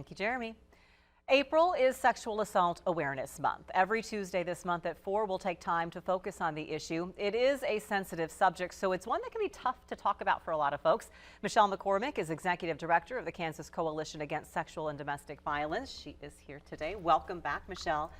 Thank you, Jeremy. April is Sexual Assault Awareness Month. Every Tuesday this month at 4, we'll take time to focus on the issue. It is a sensitive subject, so it's one that can be tough to talk about for a lot of folks. Michelle McCormick is Executive Director of the Kansas Coalition Against Sexual and Domestic Violence. She is here today. Welcome back, Michelle.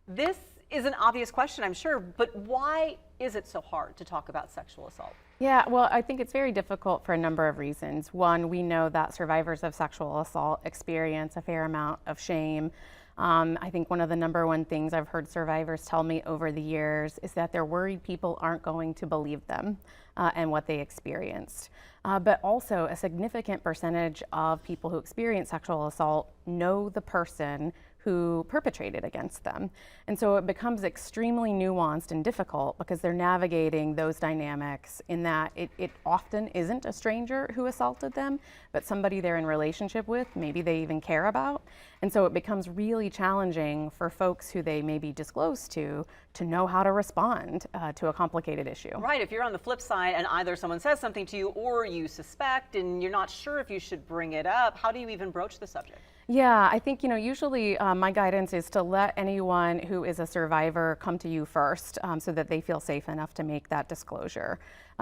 This is an obvious question, I'm sure, but why is it so hard to talk about sexual assault? Yeah, well, I think it's very difficult for a number of reasons. One, we know that survivors of sexual assault experience a fair amount of shame. I think one of the number one things I've heard survivors tell me over the years is that they're worried people aren't going to believe them and what they experienced. But also a significant percentage of people who experience sexual assault know the person who perpetrated against them. And so it becomes extremely nuanced and difficult because they're navigating those dynamics in that it often isn't a stranger who assaulted them, but somebody they're in relationship with, maybe they even care about. And so it becomes really challenging for folks who they may be disclosed to know how to respond to a complicated issue. Right, if you're on the flip side and either someone says something to you or you suspect and you're not sure if you should bring it up, how do you even broach the subject? Yeah, I think, usually my guidance is to let anyone who is a survivor come to you first so that they feel safe enough to make that disclosure.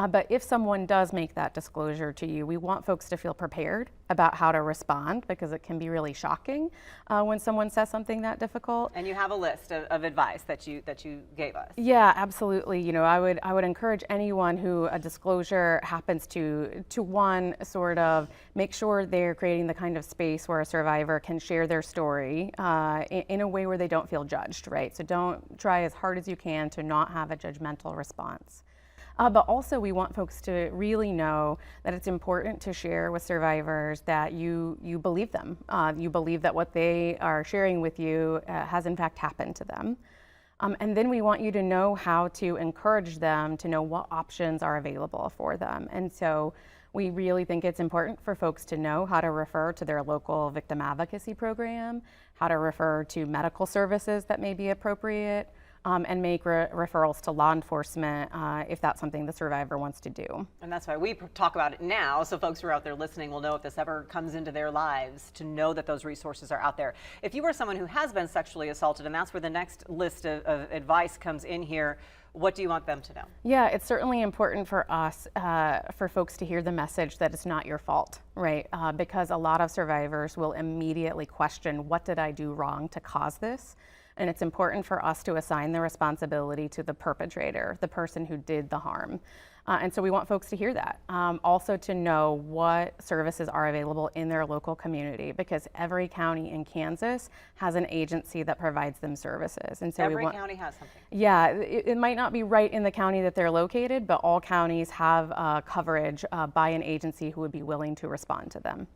But if someone does make that disclosure to you, we want folks to feel prepared about how to respond because it can be really shocking when someone says something that difficult. And you have a list of advice that you gave us. Yeah, absolutely. I would encourage anyone who a disclosure happens to one, sort of make sure they're creating the kind of space where a survivor can share their story in a way where they don't feel judged, right? So don't try as hard as you can to not have a judgmental response. But also we want folks to really know that it's important to share with survivors that you believe them. You believe that what they are sharing with you has in fact happened to them. And then we want you to know how to encourage them to know what options are available for them. And so we really think it's important for folks to know how to refer to their local victim advocacy program, how to refer to medical services that may be appropriate, and make referrals to law enforcement if that's something the survivor wants to do. And that's why we talk about it now, so folks who are out there listening will know if this ever comes into their lives, to know that those resources are out there. If you are someone who has been sexually assaulted, and that's where the next list of advice comes in here, what do you want them to know? Yeah, it's certainly important for us, for folks to hear the message that it's not your fault, right? Because a lot of survivors will immediately question, what did I do wrong to cause this? And it's important for us to assign the responsibility to the perpetrator, the person who did the harm. And so we want folks to hear that. Also to know what services are available in their local community, because every county in Kansas has an agency that provides them services. And so every county has something. Yeah, it might not be right in the county that they're located, but all counties have coverage by an agency who would be willing to respond to them.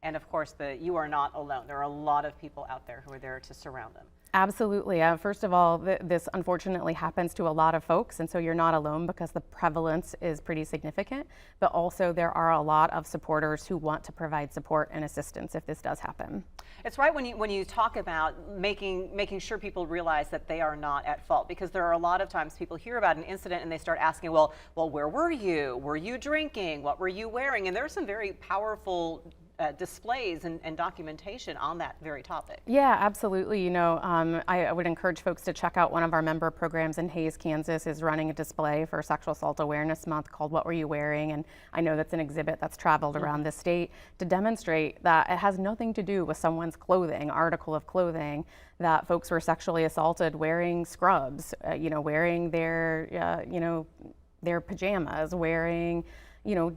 And of course, you are not alone. There are a lot of people out there who are there to surround them. Absolutely. First of all, this unfortunately happens to a lot of folks, and so you're not alone because the prevalence is pretty significant, but also there are a lot of supporters who want to provide support and assistance if this does happen. It's right when you talk about making sure people realize that they are not at fault, because there are a lot of times people hear about an incident and they start asking, well, where were you? Were you drinking? What were you wearing? And there are some very powerful displays and documentation on that very topic. Yeah, absolutely. I would encourage folks to check out one of our member programs in Hays, Kansas is running a display for Sexual Assault Awareness Month called What Were You Wearing? And I know that's an exhibit that's traveled around the state to demonstrate that it has nothing to do with someone's clothing, article of clothing, that folks were sexually assaulted wearing scrubs, wearing their pajamas, wearing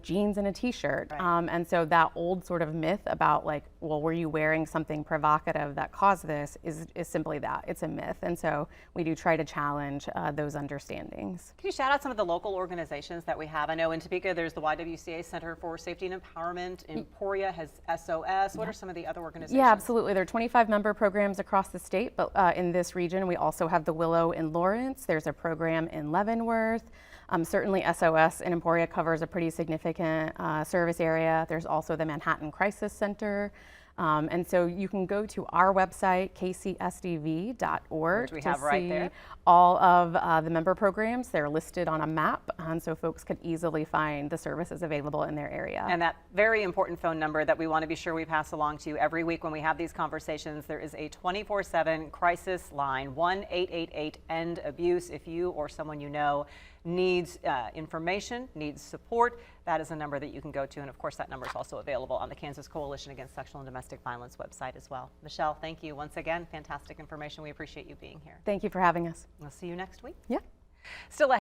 jeans and a t-shirt. Right. And so that old sort of myth about were you wearing something provocative that caused this is simply that. It's a myth. And so we do try to challenge those understandings. Can you shout out some of the local organizations that we have? I know in Topeka, there's the YWCA Center for Safety and Empowerment. Emporia has SOS. What are some of the other organizations? Yeah, absolutely. There are 25 member programs across the state, but in this region, we also have the Willow in Lawrence. There's a program in Leavenworth. Certainly SOS in Emporia covers a pretty significant service area. There's also the Manhattan Crisis Center. And so you can go to our website, kcsdv.org, Which we to have right see there. all of the member programs. They're listed on a map, and so folks could easily find the services available in their area. And that very important phone number that we want to be sure we pass along to you every week when we have these conversations, there is a 24/7 crisis line, 1-888-END-ABUSE. If you or someone you know needs information, needs support, that is a number that you can go to. And of course, that number is also available on the Kansas Coalition Against Sexual and Domestic Violence website as well. Michelle, thank you once again. Fantastic information. We appreciate you being here. Thank you for having us. We'll see you next week. Yeah. Still ahead.